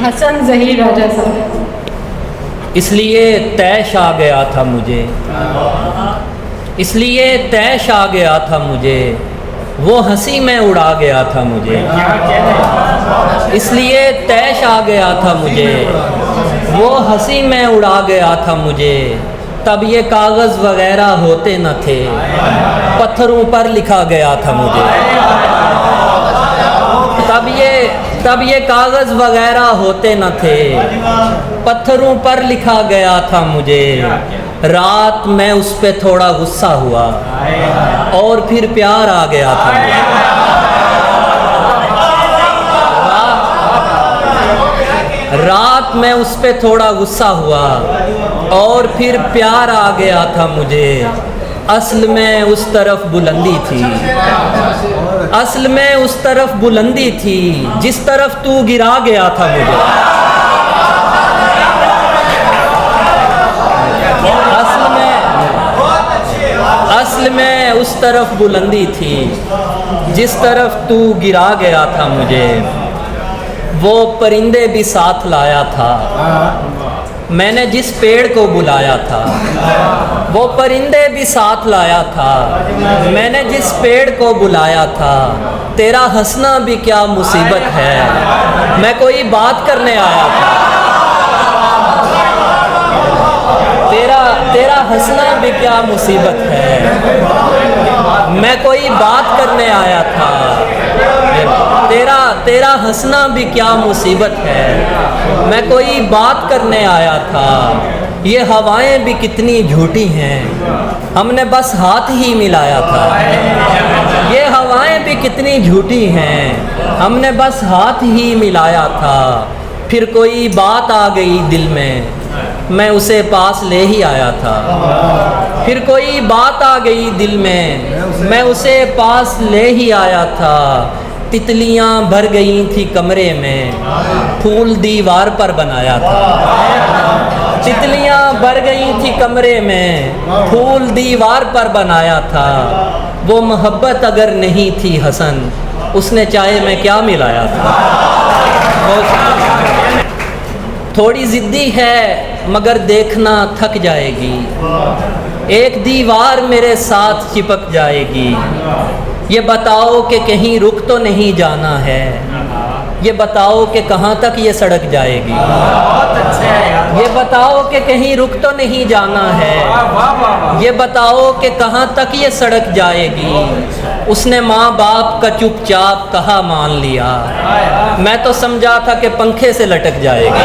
हसन ज़हीर राजा साहब। इसलिए तैश आ गया था मुझे, इसलिए तैश आ गया था मुझे, वो हंसी में उड़ा गया था मुझे। इसलिए तैश आ गया था मुझे, वो हंसी में उड़ा गया था मुझे। तब ये कागज़ वगैरह होते न थे, पत्थरों पर लिखा गया था मुझे। तब ये कागज़ वगैरह होते न थे, पत्थरों पर लिखा गया था मुझे। रात में उस पे थोड़ा गुस्सा हुआ और फिर प्यार आ गया था मुझे। रात में उस पे थोड़ा गुस्सा हुआ और फिर प्यार आ गया था मुझे। असल में उस तरफ बुलंदी थी, असल में उस तरफ बुलंदी थी, जिस तरफ तू गिरा गया था मुझे। असल में उस तरफ बुलंदी थी, जिस तरफ तू गिरा गया था मुझे। वो परिंदे भी साथ लाया था, मैंने जिस पेड़ को बुलाया था। वो परिंदे भी साथ लाया था, मैंने जिस पेड़ को बुलाया था। तेरा हंसना भी क्या मुसीबत है, मैं कोई बात करने आया था। तेरा हंसना भी क्या मुसीबत है, मैं कोई बात करने आया था। तेरा हंसना भी क्या मुसीबत है, मैं कोई बात करने आया था। ये हवाएं भी कितनी झूठी हैं, हमने बस हाथ ही मिलाया था। ये हवाएं भी कितनी झूठी हैं, हमने बस हाथ ही मिलाया था। फिर कोई बात आ गई दिल में, मैं उसे पास ले ही आया था। फिर कोई बात आ गई दिल में, मैं उसे पास ले ही आया था। तितलियां भर गई थी कमरे में, फूल दीवार पर बनाया था। तितलियां भर गई थी कमरे में, फूल दीवार पर बनाया था। वो मोहब्बत अगर नहीं थी हसन, उसने चाहे मैं क्या मिलाया था। थोड़ी ज़िद्दी है मगर देखना थक जाएगी, एक दीवार मेरे साथ चिपक जाएगी। ये बताओ कि कहीं रुक तो नहीं जाना है, ये बताओ कि कहाँ तक ये सड़क जाएगी। ये बताओ कि कहीं रुक तो नहीं जाना है, ये बताओ कि कहाँ तक ये सड़क जाएगी। उसने माँ बाप का चुपचाप कहा मान लिया, मैं तो समझा था कि पंखे से लटक जाएगी।